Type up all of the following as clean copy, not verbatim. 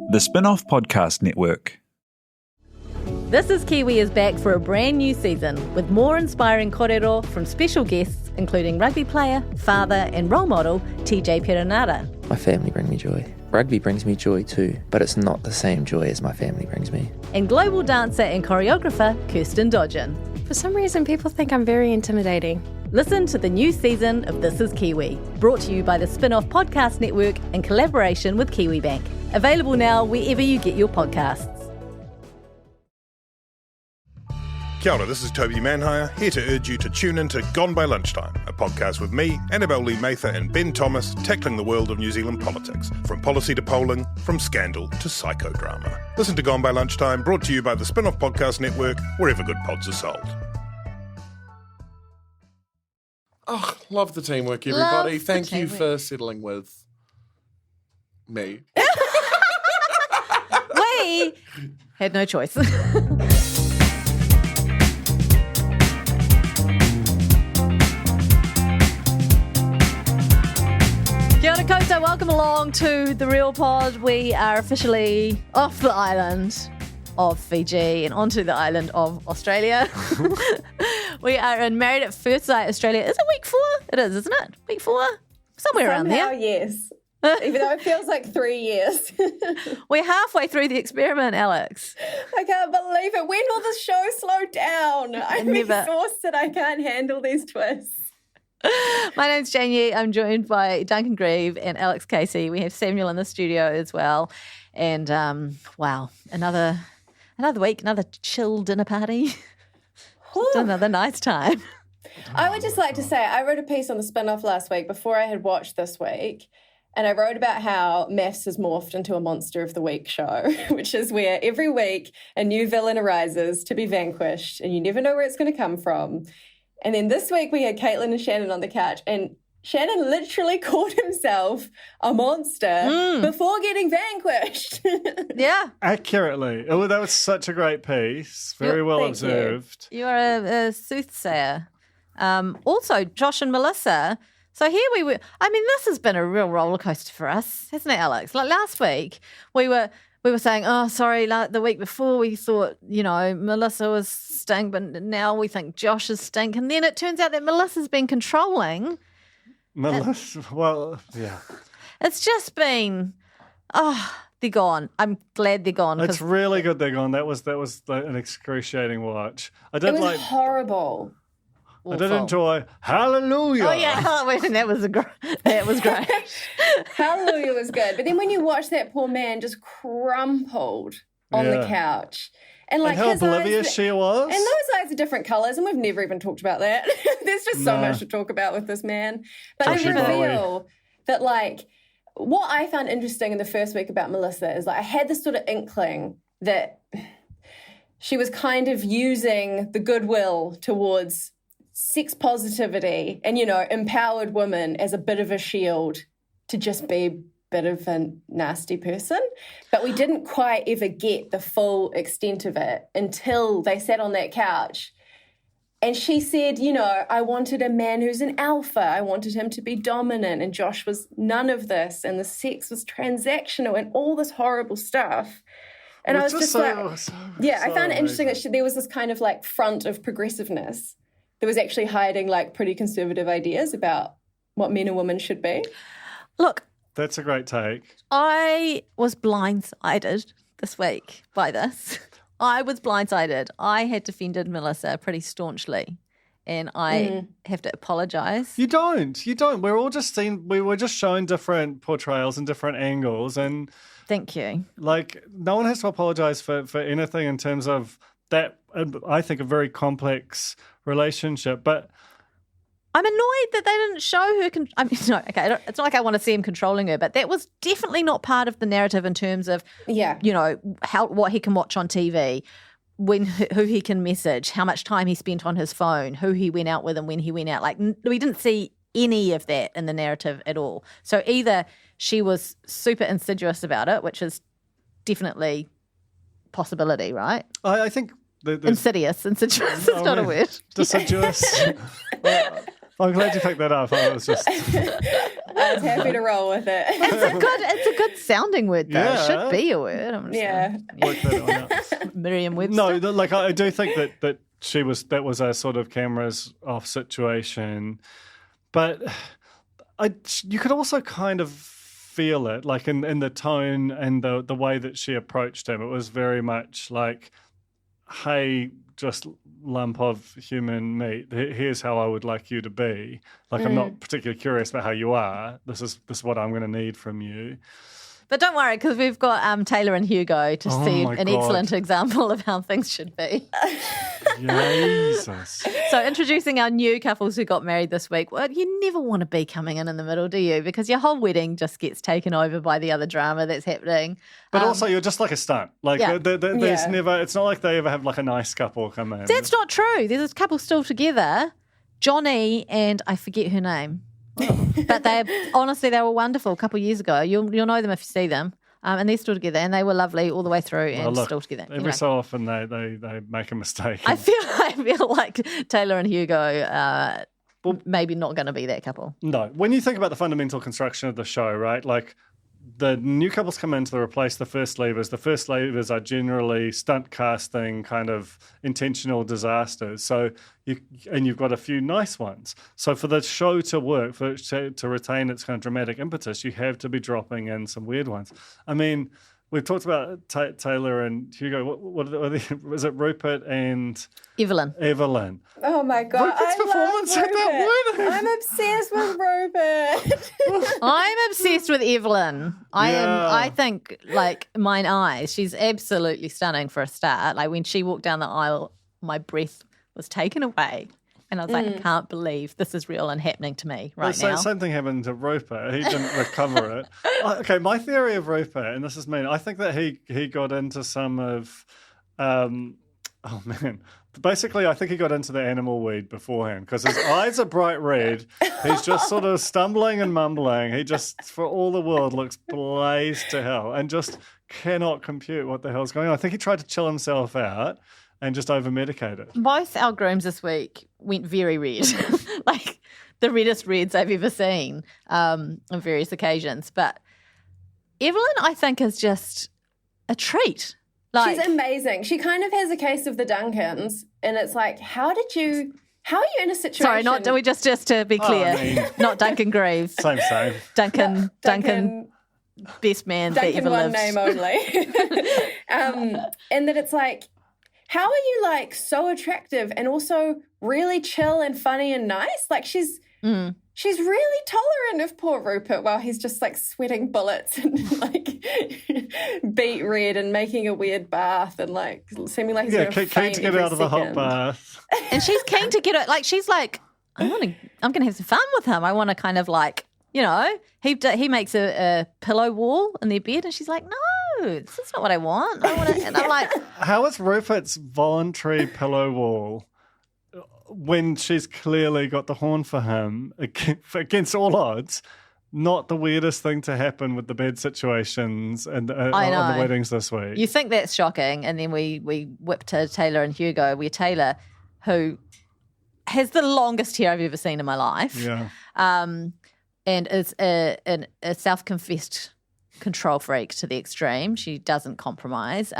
The Spin-off Podcast Network. This is Kiwi is back for a brand new season with more inspiring kōrero from special guests including rugby player, father and role model TJ Perenara. My family bring me joy. Rugby brings me joy too, but it's not the same joy as my family brings me. And global dancer and choreographer Kirsten Dodgen. For some reason, people think I'm very intimidating. Listen to the new season of This is Kiwi, brought to you by the Spin-off Podcast Network in collaboration with KiwiBank. Available now wherever you get your podcasts. Kia ora, this is Toby Manhire, here to urge you to tune in to Gone by Lunchtime, a podcast with me, Annabelle Lee Mather and Ben Thomas, tackling the world of New Zealand politics, from policy to polling, from scandal to psychodrama. Listen to Gone by Lunchtime, brought to you by the Spin-off Podcast Network, wherever good pods are sold. Oh, love the teamwork, everybody. Love the Thank you teamwork. for settling with me. We had no choice. Kia ora koutou, welcome along to The Real Pod. We are officially off the island of Fiji and onto the island of Australia. We are in Married at First Sight, Australia. Is it week 4? It is, isn't it? Week 4? Somewhere around Somehow, there. yes. Even though it feels like 3 years. We're halfway through the experiment, Alex. I can't believe it. When will the show slow down? I'm Never. exhausted. I can't handle these twists. My name's Jane Yee. I'm joined by Duncan Greive and Alex Casey. We have Samuel in the studio as well. And, wow, another week, another chill dinner party. Just another nice time. I would just like to say, I wrote a piece on the spin-off last week before I had watched this week. And I wrote about how MAFS has morphed into a Monster of the Week show, which is where every week a new villain arises to be vanquished and you never know where it's going to come from. And then this week we had Caitlin and Shannon on the couch, and Shannon literally called himself a monster before getting vanquished. Yeah. Accurately. Oh, that was such a great piece. Very well Thank observed. You are a soothsayer. Also, Josh and Melissa. So here we were. I mean, this has been a real roller coaster for us, hasn't it, Alex? Like last week, we were saying, oh, sorry, like the week before we thought, Melissa was stink, but now we think Josh is stink. And then it turns out that Melissa's been controlling. Melissa, well, yeah. It's just been, they're gone. I'm glad they're gone. It's really good they're gone. That was like an excruciating watch. I It did was like. horrible. I did enjoy Hallelujah. Oh yeah, that was great. Hallelujah was good. But then when you watch that poor man just crumpled on the Yeah. couch. And like And how his oblivious eyes, she was. And those eyes are different colours, and we've never even talked about that. There's just so No. much to talk about with this man. But I Joshy reveal that, like, what I found interesting in the first week about Melissa is, like, I had this sort of inkling that she was kind of using the goodwill towards sex positivity and, empowered women as a bit of a shield to just be a bit of a nasty person. But we didn't quite ever get the full extent of it until they sat on that couch. And she said, I wanted a man who's an alpha. I wanted him to be dominant. And Josh was none of this. And the sex was transactional and all this horrible stuff. And I was just I found it interesting that there was this kind of like front of progressiveness that was actually hiding like pretty conservative ideas about what men and women should be. Look, That's a great take. I was blindsided this week by this. I was blindsided. I had defended Melissa pretty staunchly, and I have to apologise. You don't. We were just shown different portrayals and different angles, and Thank you. like no one has to apologise for anything in terms of that. I think a very complex relationship, but I'm annoyed that they didn't show her. It's not like I want to see him controlling her, but that was definitely not part of the narrative in terms of, what he can watch on TV, who he can message, how much time he spent on his phone, who he went out with and when he went out. Like, we didn't see any of that in the narrative at all. So either she was super insidious about it, which is definitely possibility, right? I think Insidious is not a word. Deciduous. I'm glad you picked that up. I was just... I was happy to roll with it. It's a good sounding word, though. Yeah. It should be a word. I'm just Work that one out. Merriam-Webster. No, like I do think that that was a sort of cameras off situation, but you could also kind of feel it, like in the tone and the way that she approached him. It was very much like, hey, just lump of human meat. Here's how I would like you to be. Like, I'm not particularly curious about how you are. This is what I'm going to need from you. But don't worry, because we've got Taylor and Hugo to see my an God. excellent example of how things should be. Jesus. So introducing our new couples who got married this week. Well, you never want to be coming in the middle, do you? Because your whole wedding just gets taken over by the other drama that's happening. But also, you're just like a stunt. Like, Yeah. there's never, it's not like they ever have like a nice couple come in. That's not true. There's a couple still together, Johnny and I forget her name. But they were wonderful a couple of years ago. You'll know them if you see them. And they're still together, and they were lovely all the way through and still together. Every so often they make a mistake. I feel like Taylor and Hugo maybe not going to be that couple. No. When you think about the fundamental construction of the show, right, like the new couples come in to replace the first leavers. The first leavers are generally stunt casting, kind of intentional disasters. So you've got a few nice ones. So for the show to work, for it to retain its kind of dramatic impetus, you have to be dropping in some weird ones. I mean, we've talked about Taylor and Hugo. What are they? Was it Rupert and Evelyn? Oh my God! Rupert's performance had that word. I'm obsessed with Rupert. I'm obsessed with Evelyn. I think, like, mine eyes, she's absolutely stunning for a start. Like, when she walked down the aisle, my breath was taken away. And I was like, I can't believe this is real and happening to me now. Same thing happened to Rupert. He didn't recover it. Okay, my theory of Rupert, and this is mean, I think that he got into some of... Basically, I think he got into the animal weed beforehand because his eyes are bright red. He's just sort of stumbling and mumbling. He just, for all the world, looks blazed to hell and just cannot compute what the hell's going on. I think he tried to chill himself out and just over-medicated. Both our grooms this week went very red, like the reddest reds I've ever seen on various occasions. But Evelyn, I think, is just a treat. Like, she's amazing. She kind of has a case of the Duncans, and it's like, how are you in a situation? Sorry, just to be clear, not Duncan Greive. Same. Duncan, best man that ever lived. Duncan, one name only. And that it's like, how are you like so attractive and also really chill and funny and nice? Like she's really tolerant of poor Rupert while he's just like sweating bullets and like beet red and making a weird bath and like seeming like he's going to faint to get out of the hot bath. And she's keen to get it. Like she's like, I'm gonna have some fun with him. I want to kind of like, you know, he makes a pillow wall in their bed, and she's like, no, this is not what I want. I want to, and I'm like, how is Rupert's voluntary pillow wall when she's clearly got the horn for him against all odds? Not the weirdest thing to happen with the bed situations and on the weddings this week. You think that's shocking, and then we whip to Taylor and Hugo, where Taylor, who has the longest hair I've ever seen in my life, and is a self-confessed control freak to the extreme. She doesn't compromise.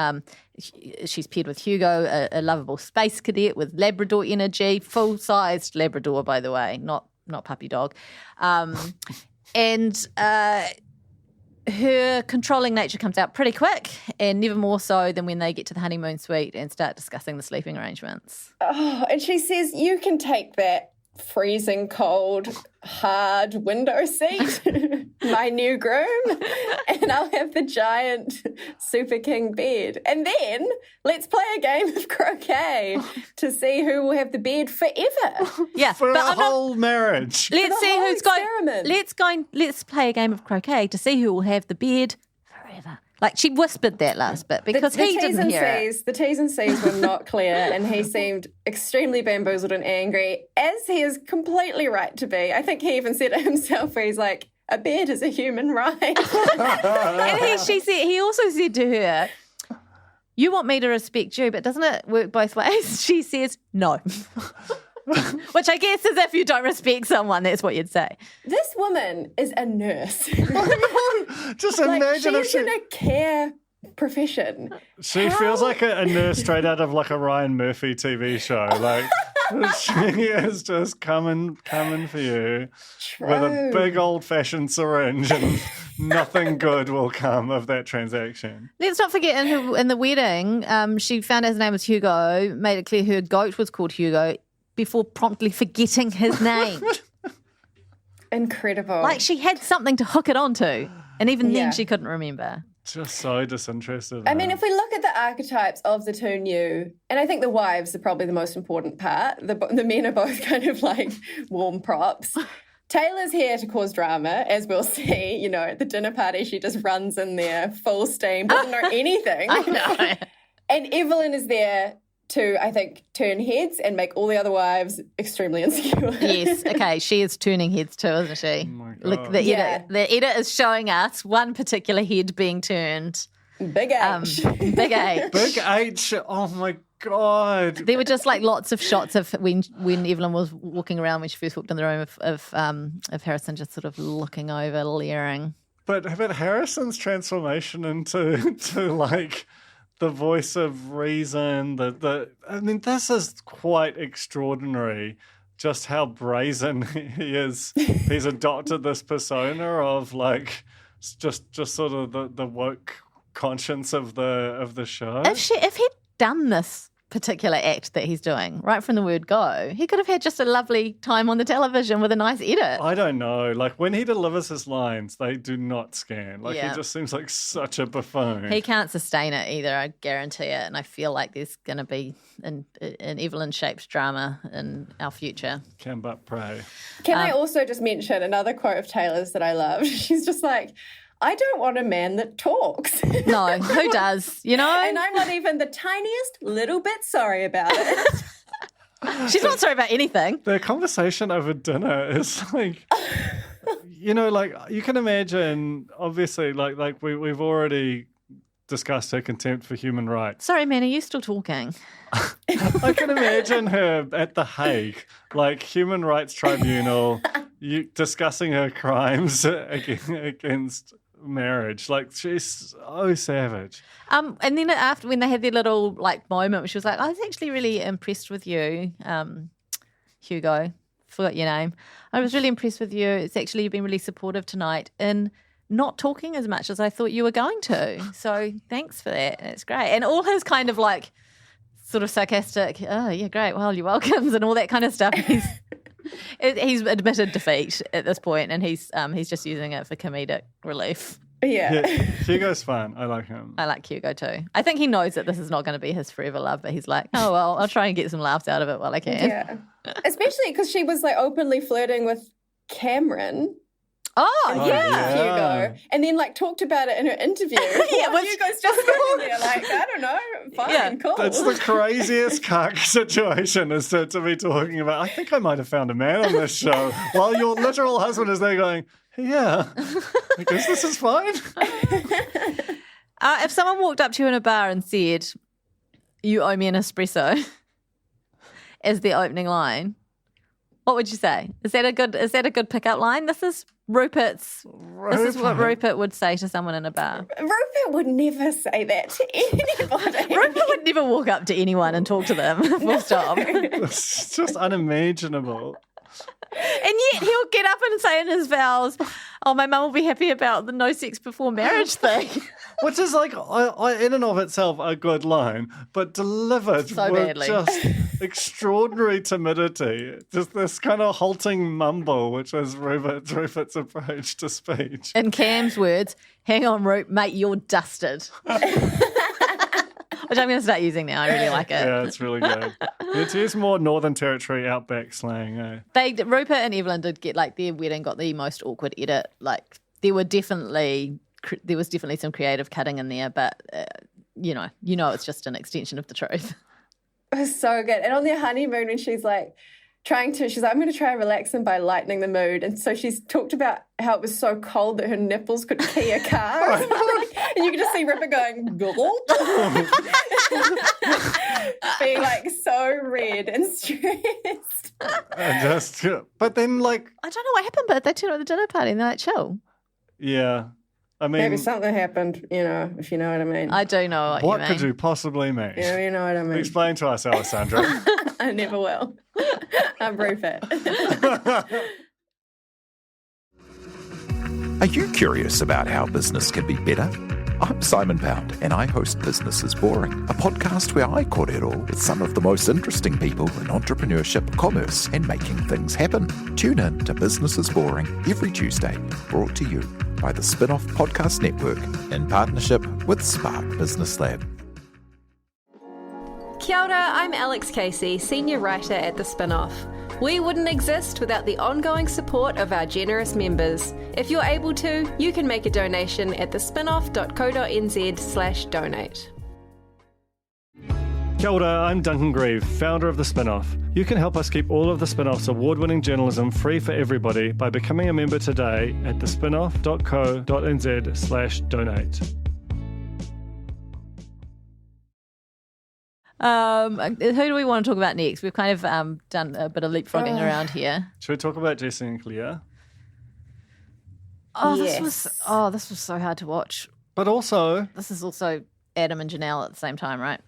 She's paired with Hugo, a lovable space cadet with Labrador energy, full-sized Labrador, by the way, not puppy dog. And her controlling nature comes out pretty quick, and never more so than when they get to the honeymoon suite and start discussing the sleeping arrangements. Oh, and she says, you can take that freezing cold, hard window seat, my new groom, and I'll have the giant Super King bed. And then let's play a game of croquet to see who will have the bed forever. Yeah, for the whole marriage. Let's see who's going. Let's play a game of croquet to see who will have the bed forever. Like, she whispered that last bit because he didn't hear it. The T's and C's were not clear, and he seemed extremely bamboozled and angry, as he is completely right to be. I think he even said it himself, where he's like, a bed is a human right. And he also said to her, you want me to respect you, but doesn't it work both ways? She says, no. Which I guess is if you don't respect someone, that's what you'd say. This woman is a nurse. Just imagine if she's in a care profession. She feels like a nurse straight out of like a Ryan Murphy TV show. Like she is just coming for you with a big old-fashioned syringe, and nothing good will come of that transaction. Let's not forget in the wedding, she found out his name was Hugo, made it clear her goat was called Hugo before promptly forgetting his name. Incredible. Like she had something to hook it onto, and even then she couldn't remember. Just so disinterested. I mean, if we look at the archetypes of the two new, and I think the wives are probably the most important part. The men are both kind of like warm props. Taylor's here to cause drama, as we'll see. You know, at the dinner party, she just runs in there full steam, doesn't know anything. I know. And Evelyn is there to, I think, turn heads and make all the other wives extremely insecure. Yes, okay, she is turning heads too, isn't she? Oh my God. Look, the edit is showing us one particular head being turned. Big H. Big H. Big H. Oh my God. There were just like lots of shots of when Evelyn was walking around when she first walked in the room of Harrison just sort of looking over, leering. But Harrison's transformation into like the voice of reason, I mean, this is quite extraordinary, just how brazen he is. He's adopted this persona of like just sort of the woke conscience of the show. If he'd done this particular act that he's doing right from the word go, he could have had just a lovely time on the television with a nice edit. I don't know. Like when he delivers his lines, they do not scan. Like he just seems like such a buffoon. He can't sustain it either, I guarantee it. And I feel like there's going to be an Evelyn-shaped drama in our future. Can but pray. Can I also just mention another quote of Taylor's that I loved? She's just like, I don't want a man that talks. No, who does, you know? And I'm not even the tiniest little bit sorry about it. She's not sorry about anything. The conversation over dinner is like, you know, like you can imagine, obviously, like we've already discussed her contempt for human rights. Sorry, man, are you still talking? I can imagine her at The Hague, like Human Rights Tribunal, discussing her crimes against marriage. Like she's so savage. And then after, when they had their little like moment, she was like, I was actually really impressed with you, Hugo. Forgot your name. I was really impressed with you. It's actually, you've been really supportive tonight in not talking as much as I thought you were going to. So thanks for that. It's great. And all his kind of like sort of sarcastic, oh yeah, great, well, you're welcome, and all that kind of stuff. He's admitted defeat at this point, and he's just using it for comedic relief. Yeah. Hugo's fun. I like him. I like Hugo too. I think he knows that this is not going to be his forever love, but he's like, oh, well, I'll try and get some laughs out of it while I can. Yeah. Especially because she was like openly flirting with Cameron. Oh, yeah. Hugo. And then like talked about it in her interview. Hugo's just sitting there like, I don't know, fine, cool. That's the craziest cuck situation is to be talking about, I think I might have found a man on this show, while your literal husband is there going, yeah, I guess this is fine. If someone walked up to you in a bar and said, you owe me an espresso as the opening line, what would you say? Is that a good pickup line? This is Rupert's. This is what Rupert would say to someone in a bar. Rupert would never say that to anybody. Rupert would never walk up to anyone and talk to them. Full stop. It's just unimaginable. And yet he'll get up and say in his vows, oh, my mum will be happy about the no sex before marriage thing. Which is like, in and of itself, a good line, but delivered so with badly. Just extraordinary timidity. Just this kind of halting mumble, which is Rupert's approach to speech. In Cam's words, hang on, Rupert, mate, you're dusted. Which I'm going to start using now. I really like it. Yeah, it's really good. It's use more Northern Territory outback slang. Rupert and Evelyn did get, like, their wedding got the most awkward edit. Like, there was definitely some creative cutting in there, but you know, it's just an extension of the truth. It was so good. And on their honeymoon, when she's like she's like, I'm going to try and relax him by lightening the mood. And so she's talked about how it was so cold that her nipples could key a car. And you could just see Ripper going, gulp. Being like so red and stressed. But then like... I don't know what happened, but they turned up at the dinner party and they're like, chill. Yeah. I mean... Maybe something happened, if you know what I mean. I do know what you mean. What could you possibly mean? Yeah, you know what I mean. Explain to us, Alessandra. I never will. I'm Rupert. Are you curious about how business can be better? I'm Simon Pound, and I host Business is Boring, a podcast where I cordial with some of the most interesting people in entrepreneurship, commerce, and making things happen. Tune in to Business is Boring every Tuesday, brought to you by the Spin-Off Podcast Network in partnership with Spark Business Lab. Kia ora, I'm Alex Casey, Senior Writer at The Spin-Off. We wouldn't exist without the ongoing support of our generous members. If you're able to, you can make a donation at thespinoff.co.nz/donate. Kia ora, I'm Duncan Greive, founder of The Spin-Off. You can help us keep all of The Spin-Off's award-winning journalism free for everybody by becoming a member today at thespinoff.co.nz/donate. Who do we want to talk about next? We've kind of done a bit of leapfrogging around here. Should we talk about Jesse and Claire? This was so hard to watch. But also... This is also Adam and Janelle at the same time, right?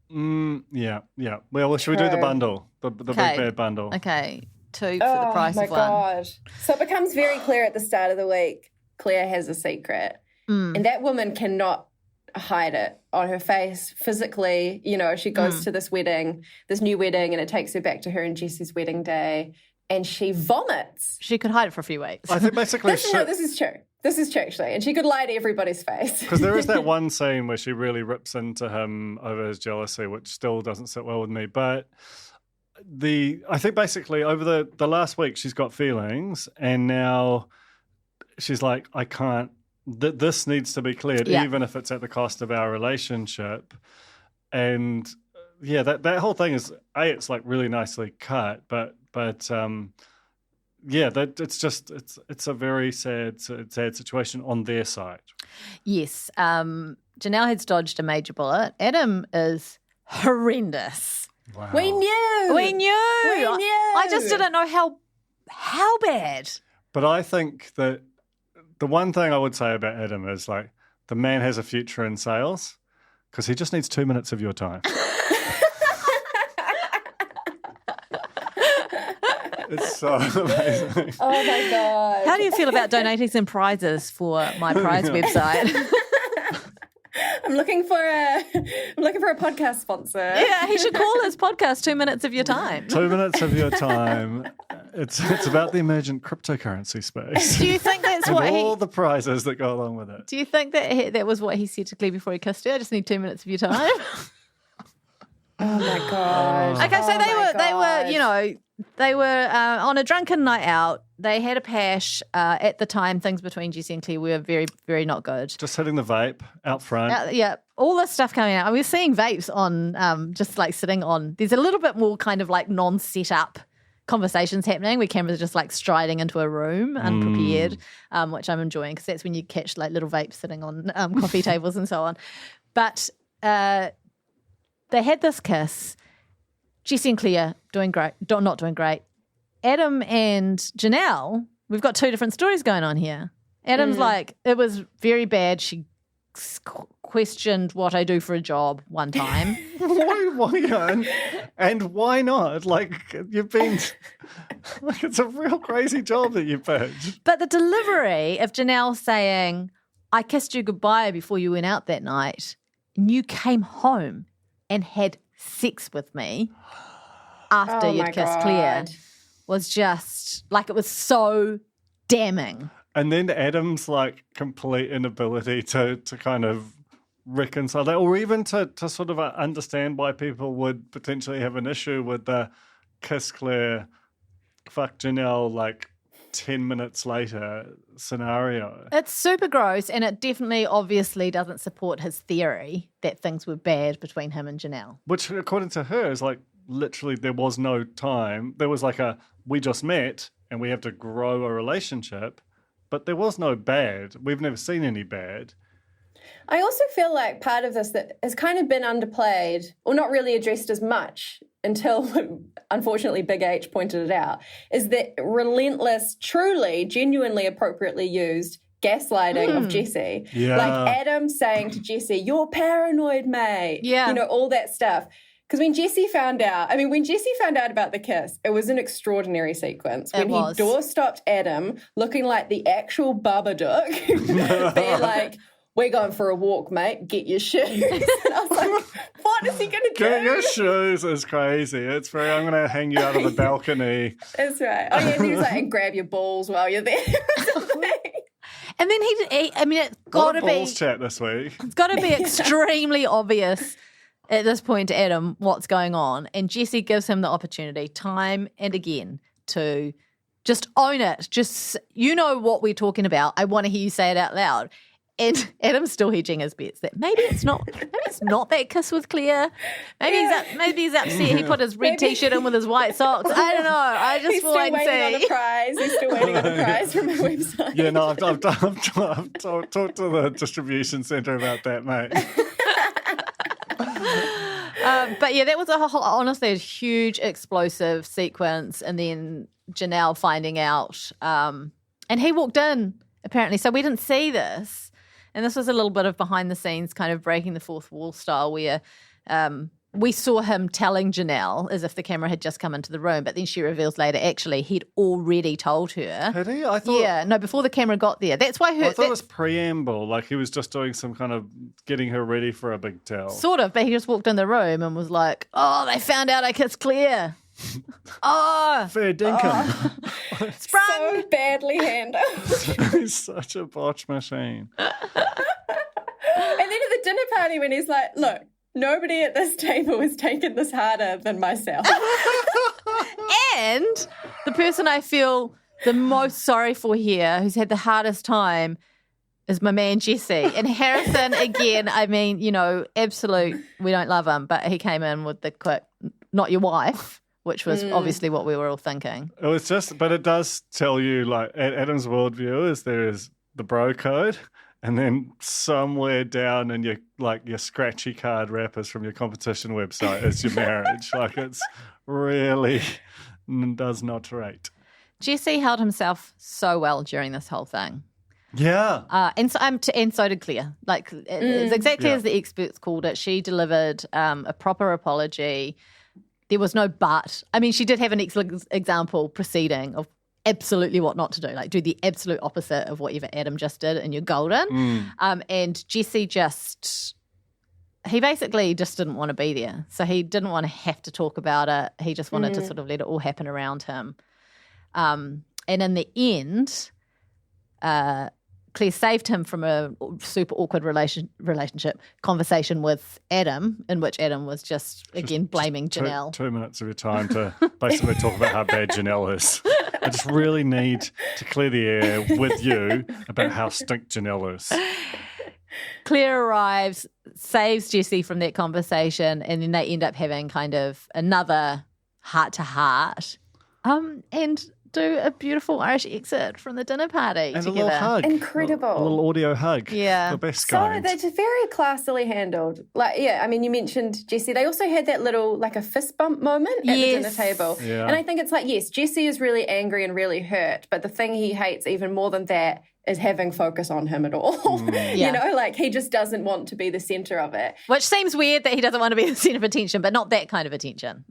Yeah. Well, should we do the bundle? The big bad bundle? Okay, 2 for the price of 1. God. So it becomes very clear at the start of the week, Claire has a secret. And that woman cannot hide it on her face physically. She goes to this new wedding, and it takes her back to her and Jesse's wedding day, and she vomits. She could hide it for a few weeks. I think basically... this is true. This is true, actually. And she could lie to everybody's face. Because there is that one scene where she really rips into him over his jealousy, which still doesn't sit well with me. But I think basically over the last week she's got feelings, and now she's like, I can't, this needs to be cleared, even if it's at the cost of our relationship. And yeah, that whole thing is, it's like really nicely cut, but yeah, it's a very sad situation on their side. Yes, Janelle has dodged a major bullet. Adam is horrendous. Wow. We knew. I just didn't know how bad. But I think that the one thing I would say about Adam is like the man has a future in sales because he just needs 2 minutes of your time. It's so amazing. Oh my God. How do you feel about donating some prizes for my prize website? I'm looking for a podcast sponsor. Yeah, he should call his podcast 2 minutes of your time. 2 minutes of your time. It's about the emergent cryptocurrency space. Do you think that's and what all the prizes that go along with it? Do you think that was what he said to Claire before he kissed her? I just need 2 minutes of your time. Oh my God. Okay, so they were on a drunken night out. They had a pash. At the time, things between Jesse and Claire were very, very not good. Just hitting the vape out front. Yeah, all this stuff coming out. I was seeing vapes on, just like sitting on. There's a little bit more kind of like non-set up conversations happening where cameras are just like striding into a room unprepared, which I'm enjoying because that's when you catch like little vapes sitting on coffee tables and so on. But they had this kiss. Jesse and Claire doing great, not doing great. Adam and Janelle, we've got 2 different stories going on here. Adam's like, it was very bad. She questioned what I do for a job one time. Why? And why not? Like, you've been... Like, it's a real crazy job that you picked. But the delivery of Janelle saying, I kissed you goodbye before you went out that night, and you came home and had sex with me after you'd kissed Claire was just like, it was so damning. And then Adam's like complete inability to kind of reconcile that, or even to sort of understand why people would potentially have an issue with the kiss Claire, fuck Janelle like 10 minutes later scenario. It's super gross, and it definitely obviously doesn't support his theory that things were bad between him and Janelle. Which, according to her, is like literally there was no time. There was like we just met and we have to grow a relationship, but there was no bad. We've never seen any bad. I also feel like part of this that has kind of been underplayed or not really addressed as much until, unfortunately, Big H pointed it out, is that relentless, truly, genuinely appropriately used gaslighting of Jesse. Yeah. Like Adam saying to Jesse, "You're paranoid, mate." Yeah. You know, all that stuff. Because when Jesse found out about the kiss, it was an extraordinary sequence. When he doorstopped Adam, looking like the actual Babadook, being like, "We're going for a walk, mate. Get your shoes." And I was like, what is he going to do? Get your shoes is crazy. It's very, I'm going to hang you out of the balcony. That's right. Oh, yeah, and he was like, and grab your balls while you're there. And then it's got to be balls chat this week. It's got to be extremely obvious at this point to Adam what's going on, and Jesse gives him the opportunity time and again to just own it. Just, you know what we're talking about. I want to hear you say it out loud. And Adam's still hedging his bets that maybe it's not that kiss with Claire. Maybe he's upset he put his red t-shirt in with his white socks. I don't know. I just will wait and see. He's still waiting on the prize from the website. Yeah, no, I've talked to the distribution centre about that, mate. But yeah, that was honestly a huge explosive sequence, and then Janelle finding out, and he walked in apparently, so we didn't see this. And this was a little bit of behind the scenes kind of breaking the fourth wall style where we saw him telling Janelle as if the camera had just come into the room, but then she reveals later actually he'd already told her. Had he? I thought. Yeah, no, before the camera got there. That's why I thought it was preamble, like he was just doing some kind of getting her ready for a big tell. Sort of, but he just walked in the room and was like, "Oh, they found out I kissed Claire." Oh, fair dinkum. Sprung. So badly handled. He's such a botch machine. And then at the dinner party when he's like, "Look, nobody at this table has taken this harder than myself." And the person I feel the most sorry for here, who's had the hardest time, is my man Jesse. And Harrison, again, I mean, you know, absolute, we don't love him, but he came in with the quick, "Not your wife," which was obviously what we were all thinking. It was just, but it does tell you, like, Adam's worldview is there is the bro code, and then somewhere down in your scratchy card wrappers from your competition website is your marriage. Like, it's really does not rate. Jesse held himself so well during this whole thing. Yeah. And so did Claire. Like, it's exactly as the experts called it. She delivered a proper apology. There was no but. I mean, she did have an excellent example proceeding of absolutely what not to do. Like, do the absolute opposite of whatever Adam just did and you're golden. And Jesse he basically just didn't want to be there. So he didn't want to have to talk about it. He just wanted to sort of let it all happen around him. And in the end, Claire saved him from a super awkward relationship conversation with Adam, in which Adam was just blaming Janelle. 2 minutes of your time to basically talk about how bad Janelle is. I just really need to clear the air with you about how stink Janelle is. Claire arrives, saves Jesse from that conversation, and then they end up having kind of another heart-to-heart. And do a beautiful Irish exit from the dinner party and together. A little hug. Incredible. A little audio hug. Yeah. The best so kind. They're just very classily handled. Like, yeah, I mean, you mentioned Jesse. They also had that little, like a fist bump moment at the dinner table. Yeah. And I think it's like, yes, Jesse is really angry and really hurt, but the thing he hates even more than that is having focus on him at all. You know, like he just doesn't want to be the centre of it. Which seems weird that he doesn't want to be the centre of attention, but not that kind of attention.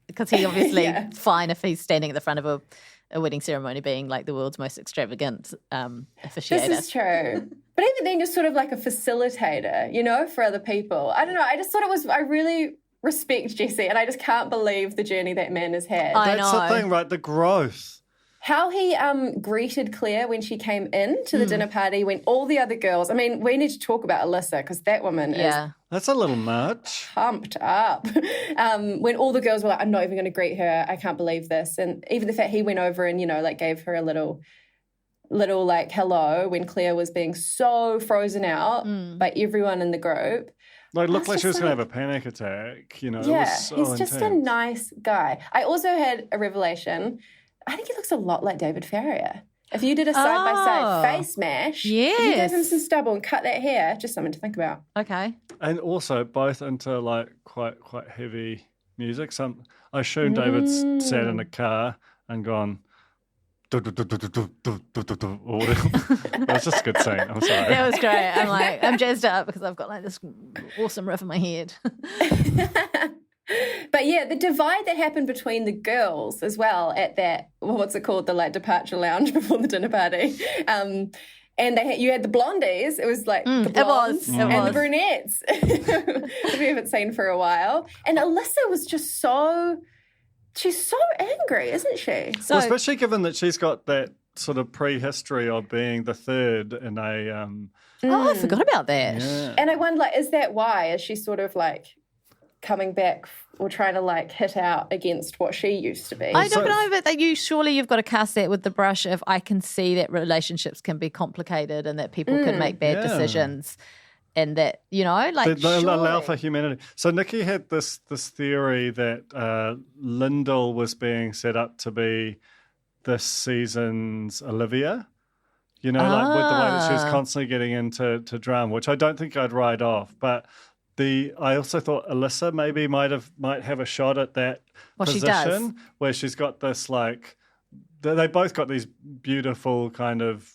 Because he obviously fine if he's standing at the front of a wedding ceremony being like the world's most extravagant officiator. This is true. But even then, you're sort of like a facilitator, you know, for other people. I don't know. I just thought I really respect Jesse, and I just can't believe the journey that man has had. That's the thing, right? The growth. How he greeted Claire when she came in to the dinner party, when all the other girls, I mean, we need to talk about Alyssa because that woman is that's a little much. Pumped up. When all the girls were like, "I'm not even going to greet her. I can't believe this." And even the fact he went over and, you know, like gave her a little like hello when Claire was being so frozen out by everyone in the group. Like, looked like she was going to have a panic attack, you know. Yeah, it was so he's just a intense. nice guy. I also had a revelation. I think he looks a lot like David Farrier. If you did a side-by-side face mash, if you gave him some stubble and cut that hair, just something to think about. Okay. And also both into like quite heavy music. I assume David's sat in a car and gone. It was just a good scene. I'm sorry. That was great. I'm jazzed up because I've got like this awesome riff in my head. But yeah, the divide that happened between the girls as well at that, what's it called, the like departure lounge before the dinner party. And you had the blondies. It was like the blondes and the brunettes that we haven't seen for a while. And Alyssa was just she's so angry, isn't she? Well, especially given that she's got that sort of prehistory of being the third in a... Oh, I forgot about that. Yeah. And I wonder, like, is that why? Is she sort of like coming back or trying to like hit out against what she used to be? I don't know, but surely you've got to cast that with the brush of I can see that relationships can be complicated and that people can make bad decisions. And that, you know, like they allow for humanity. So Nikki had this theory that Lyndall was being set up to be this season's Olivia. You know, like with the way that she was constantly getting into drama, which I don't think I'd write off. But I also thought Alyssa maybe might have a shot at that position where she's got this like. They both got these beautiful kind of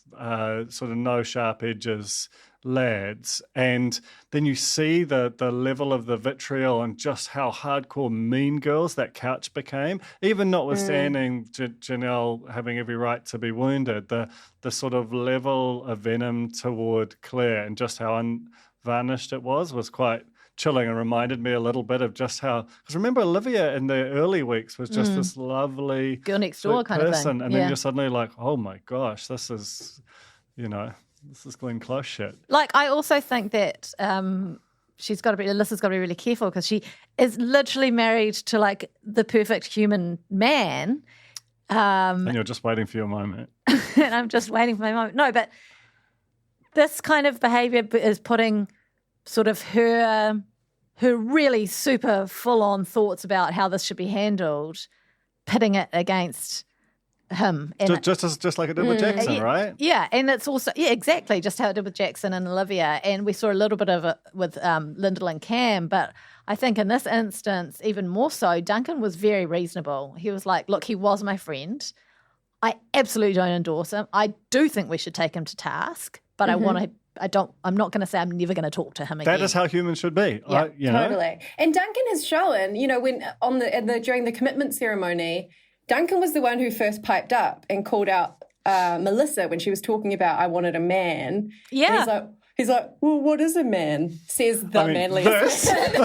sort of no sharp edges lads, and then you see the level of the vitriol and just how hardcore mean girls that couch became, even notwithstanding Janelle having every right to be wounded, the sort of level of venom toward Claire and just how unvarnished it was quite chilling and reminded me a little bit of just how, because remember Olivia in the early weeks was just this lovely girl next door kind of thing, and then you're suddenly like, oh my gosh, this is, you know, this is Glenn Close shit. Like, I also think that Alyssa's got to be really careful because she is literally married to like the perfect human man. And you're just waiting for your moment. And I'm just waiting for my moment. No, but this kind of behaviour is putting sort of her really super full-on thoughts about how this should be handled, pitting it against him. And just like it did with Jackson, right? Yeah, and it's also, exactly, just how it did with Jackson and Olivia. And we saw a little bit of it with Lyndall and Cam, but I think in this instance, even more so, Duncan was very reasonable. He was like, look, he was my friend. I absolutely don't endorse him. I do think we should take him to task, but I'm not going to say I'm never going to talk to him again. That is how humans should be. Yeah, totally. And Duncan has shown, you know, when during the commitment ceremony, Duncan was the one who first piped up and called out Melissa when she was talking about I wanted a man. Yeah. And he's like, well, what is a man? Says the manliest man.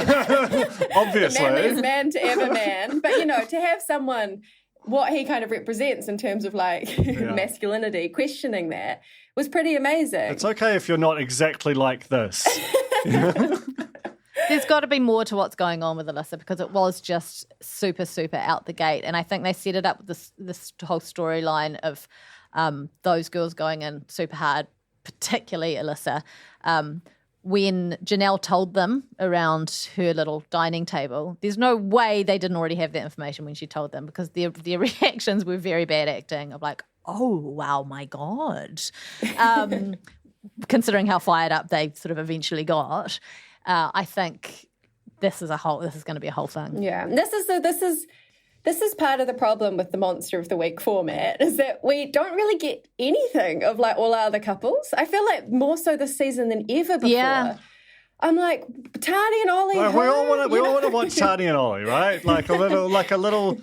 Obviously. The manliest man to ever man. But, you know, to have someone, what he kind of represents in terms of like masculinity, questioning that was pretty amazing. It's okay if you're not exactly like this. There's got to be more to what's going on with Alyssa because it was just super, super out the gate. And I think they set it up with this whole storyline of those girls going in super hard, particularly Alyssa. When Janelle told them around her little dining table, there's no way they didn't already have that information when she told them because their reactions were very bad acting of like, oh, wow, my God. Considering how fired up they sort of eventually got. I think this is going to be a whole thing. Yeah, this is part of the problem with the Monster of the Week format is that we don't really get anything of like all our other couples. I feel like more so this season than ever before. Yeah. I'm like Tani and Ollie. Well, we all want to watch Tani and Ollie, right? Like a little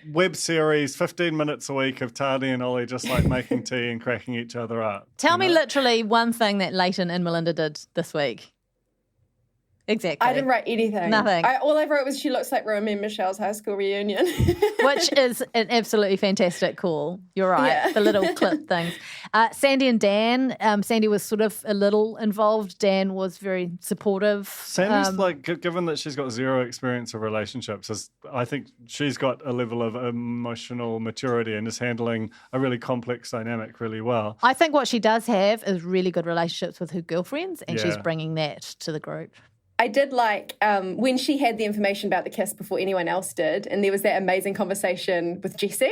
web series, 15 minutes a week of Tani and Ollie just like making tea and cracking each other up. Tell me literally one thing that Leighton and Melinda did this week. Exactly. I didn't write anything. Nothing. All I wrote was she looks like Romy and Michelle's high school reunion. Which is an absolutely fantastic call. You're right. Yeah. The little clip things. Sandy and Dan. Sandy was sort of a little involved. Dan was very supportive. Sandy's like, given that she's got zero experience of relationships, I think she's got a level of emotional maturity and is handling a really complex dynamic really well. I think what she does have is really good relationships with her girlfriends and she's bringing that to the group. I did like when she had the information about the kiss before anyone else did, and there was that amazing conversation with Jesse.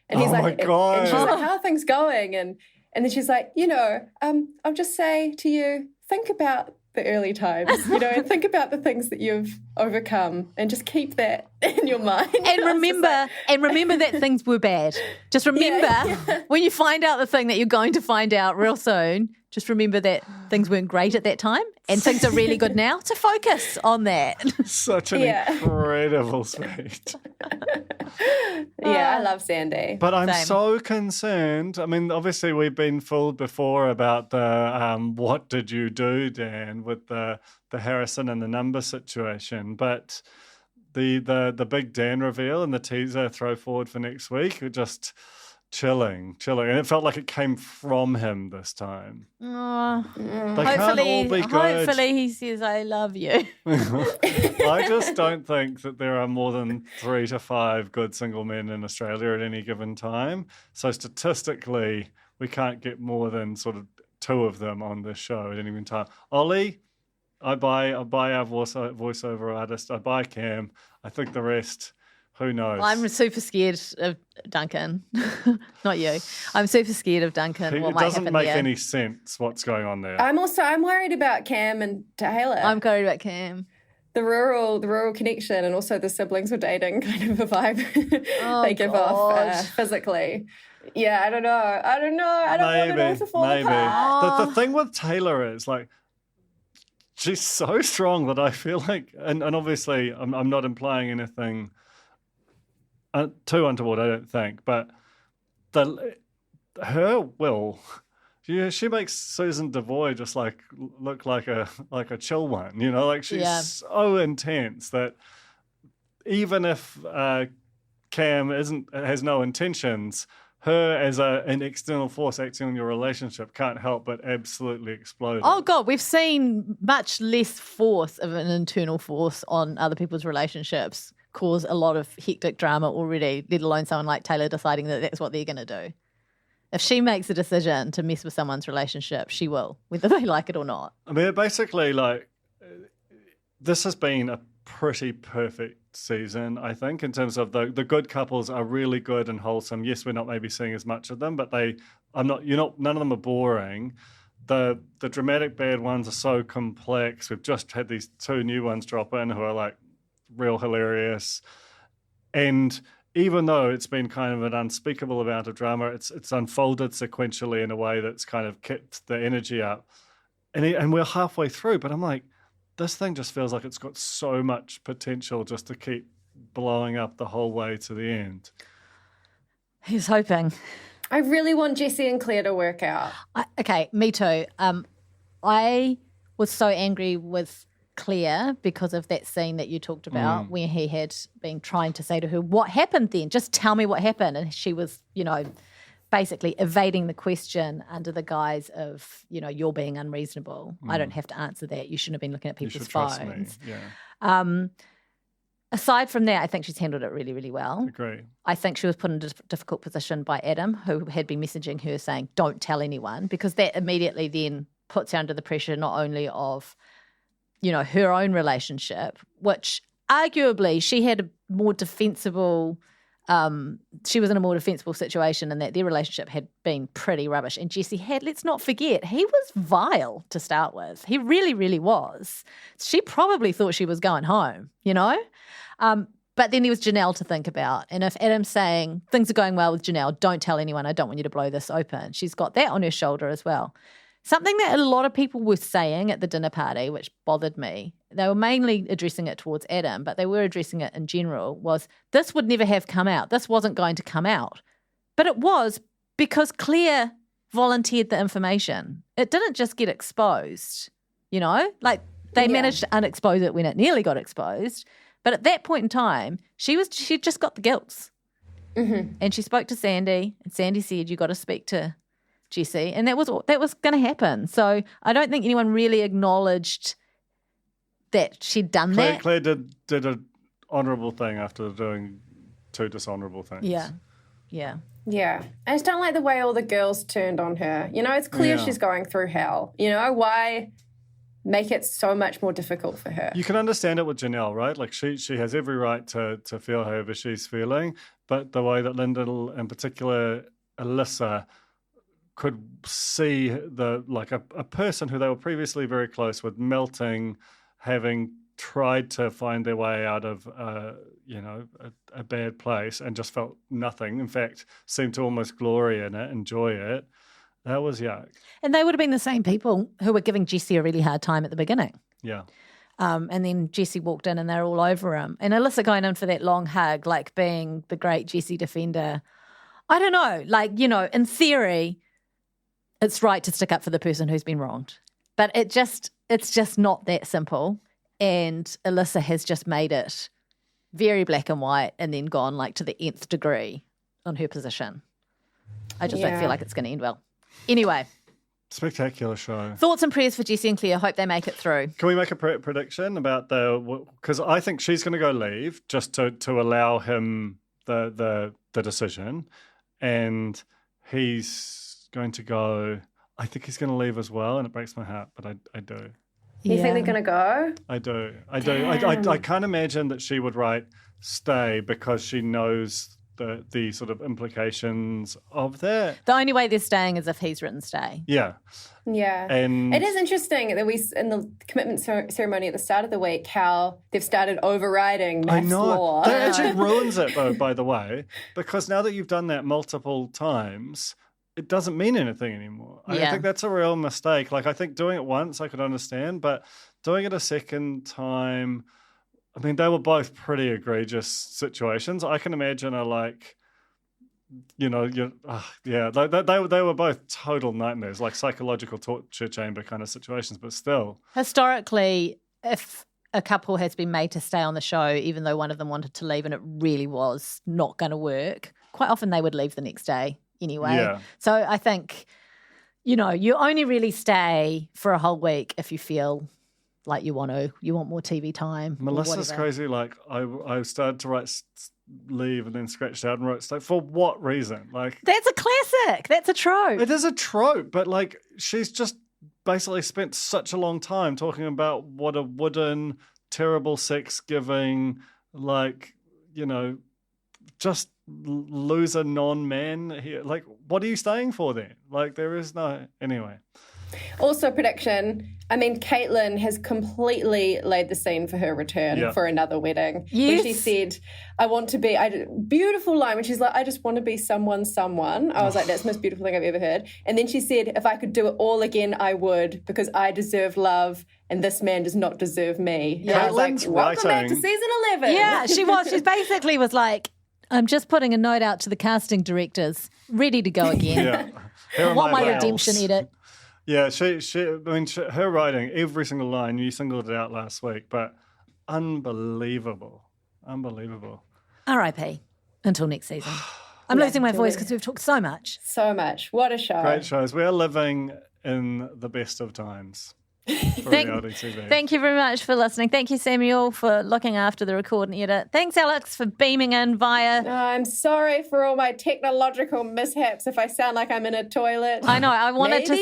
And he's my God. And she's like, how are things going? And then she's like, I'll just say to you, think about the early times, and think about the things that you've overcome, and just keep that in your mind. And remember that things were bad. Just remember when you find out the thing that you're going to find out real soon, just remember that things weren't great at that time and things are really good now, to focus on that. Such an incredible speech. I love Sandy. But I'm so concerned. I mean, obviously we've been fooled before about the what did you do, Dan, with the Harrison and the number situation. But the big Dan reveal and the teaser throw forward for next week were just chilling. And it felt like it came from him this time. They can't all be good. Hopefully he says, I love you. I just don't think that there are more than 3 to 5 good single men in Australia at any given time. So statistically, we can't get more than sort of 2 of them on this show at any given time. Ollie, I buy our voiceover artist. I buy Cam. I think the rest, who knows? I'm super scared of Duncan. Not you. I'm super scared of Duncan. What might happen It doesn't make there. any sense what's going on there. I'm worried about Cam and Taylor. I'm worried about Cam. The rural connection, and also the siblings were dating kind of a vibe they give off physically. Yeah, I don't know. I don't want it all to fall apart. The thing with Taylor is, like, she's so strong that I feel like, and obviously I'm not implying anything too untoward, I don't think, but her will, she makes Susan Devoy just look like a chill one, like she's so intense that even if Cam has no intentions, her as an external force acting on your relationship can't help but absolutely explode. Oh, God, we've seen much less force of an internal force on other people's relationships cause a lot of hectic drama already, let alone someone like Taylor deciding that that's what they're going to do. If she makes a decision to mess with someone's relationship, she will, whether they like it or not. I mean, basically, this has been a pretty perfect season, I think, in terms of the good couples are really good and wholesome. Yes, we're not maybe seeing as much of them, but none of them are boring. The dramatic bad ones are so complex. We've just had these 2 new ones drop in who are real hilarious. And even though it's been kind of an unspeakable amount of drama, it's unfolded sequentially in a way that's kind of kept the energy up. And we're halfway through, but I'm like, this thing just feels like it's got so much potential just to keep blowing up the whole way to the end. He's hoping. I really want Jesse and Claire to work out. Okay, me too. I was so angry with Claire because of that scene that you talked about where he had been trying to say to her, what happened then? Just tell me what happened. And she was, basically evading the question under the guise of, you're being unreasonable. I don't have to answer that. You shouldn't have been looking at people's phones. Trust me. Yeah. Aside from that, I think she's handled it really, really well. Agree. I think she was put in a difficult position by Adam, who had been messaging her saying, don't tell anyone, because that immediately then puts her under the pressure not only of, her own relationship, which arguably she had a more defensible she was in a more defensible situation, and that their relationship had been pretty rubbish. And Jesse had, let's not forget, he was vile to start with. He really, really was. She probably thought she was going home, But then there was Janelle to think about. And if Adam's saying, things are going well with Janelle, don't tell anyone, I don't want you to blow this open. She's got that on her shoulder as well. Something that a lot of people were saying at the dinner party, which bothered me, they were mainly addressing it towards Adam, but they were addressing it in general, was this would never have come out. This wasn't going to come out. But it was because Claire volunteered the information. It didn't just get exposed, They managed to unexpose it when it nearly got exposed. But at that point in time, she just got the guilt. Mm-hmm. And she spoke to Sandy, and Sandy said, you got to speak to Jesse, and that was going to happen. So I don't think anyone really acknowledged that she'd done that. Claire did an honourable thing after doing 2 dishonourable things. Yeah. I just don't like the way all the girls turned on her. It's clear she's going through hell. Why make it so much more difficult for her. You can understand it with Janelle, right? Like she has every right to feel however she's feeling, but the way that Lyndall, in particular Alyssa, could see a person who they were previously very close with melting, having tried to find their way out of a bad place and just felt nothing. In fact, seemed to almost glory in it, enjoy it. That was yuck. And they would have been the same people who were giving Jesse a really hard time at the beginning. Yeah. And then Jesse walked in and they're all over him. And Alyssa going in for that long hug, like being the great Jesse defender. I don't know. Like, in theory, it's right to stick up for the person who's been wronged. But it's just not that simple. And Alyssa has just made it very black and white and then gone like to the nth degree on her position. I just don't feel like it's going to end well. Anyway. Spectacular show. Thoughts and prayers for Jesse and Claire. Hope they make it through. Can we make a prediction about because I think she's going to go leave just to allow him the decision, and he's going to go. I think he's going to leave as well, and it breaks my heart, but I do. You think they're going to go? I do. I can't imagine that she would write stay because she knows the sort of implications of that. The only way they're staying is if he's written stay. Yeah. Yeah. And it is interesting that in the commitment ceremony at the start of the week, how they've started overriding MAFS law. That actually ruins it, though, by the way, because now that you've done that multiple times, it doesn't mean anything anymore. I think that's a real mistake. Like, I think doing it once I could understand, but doing it a second time, I mean, they were both pretty egregious situations. I can imagine they were both total nightmares, like psychological torture chamber kind of situations, but still. Historically, if a couple has been made to stay on the show, even though one of them wanted to leave and it really was not going to work, quite often they would leave the next day anyway. Yeah. So I think, you only really stay for a whole week if you feel like you want more TV time. Melissa's crazy. Like I started to write leave and then scratched out and wrote stay. For what reason? Like, that's a classic. That's a trope. It is a trope, but like she's just basically spent such a long time talking about what a wooden, terrible sex giving, just loser non-man here. Like, what are you staying for then? Like, there is no... Anyway. Also, prediction. I mean, Caitlin has completely laid the scene for her return for another wedding. Yes. When she said, beautiful line, when she's like, I just want to be someone. I was like, that's the most beautiful thing I've ever heard. And then she said, if I could do it all again, I would, because I deserve love and this man does not deserve me. Yeah. I was like, welcome back to season 11. Yeah, she was. She basically was like, I'm just putting a note out to the casting directors, ready to go again. I want my redemption edit. Yeah, her writing, every single line, you singled it out last week, but unbelievable. R.I.P. Until next season. I'm losing my voice because we've talked so much. So much. What a show. Great shows. We are living in the best of times. Thank you very much for listening. Thank you, Samuel, for looking after the record and edit. Thanks, Alex, for beaming in via... I'm sorry for all my technological mishaps if I sound like I'm in a toilet. I know. I wanted to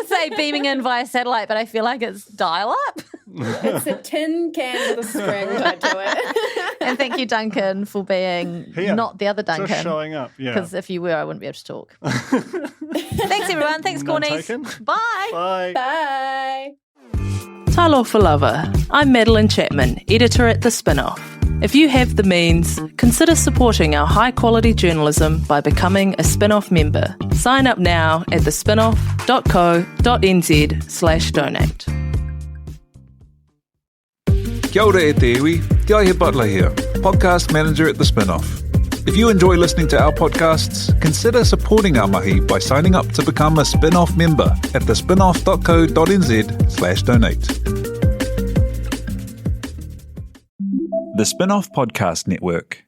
say beaming in via satellite, but I feel like it's dial-up. It's a tin can with a string tied to it. And thank you, Duncan, for being not the other Duncan. Just showing up, Because if you were, I wouldn't be able to talk. Thanks, everyone. Thanks, Cornies. Bye. Bye. Talo for Lover. I'm Madeline Chapman, editor at The Spinoff. If you have the means, consider supporting our high-quality journalism by becoming a Spinoff member. Sign up now at thespinoff.co.nz/donate. Kia ora e te iwi, Te Aihe Butler here, podcast manager at The Spinoff. If you enjoy listening to our podcasts, consider supporting our mahi by signing up to become a Spinoff member at thespinoff.co.nz/donate. The Spinoff Podcast Network.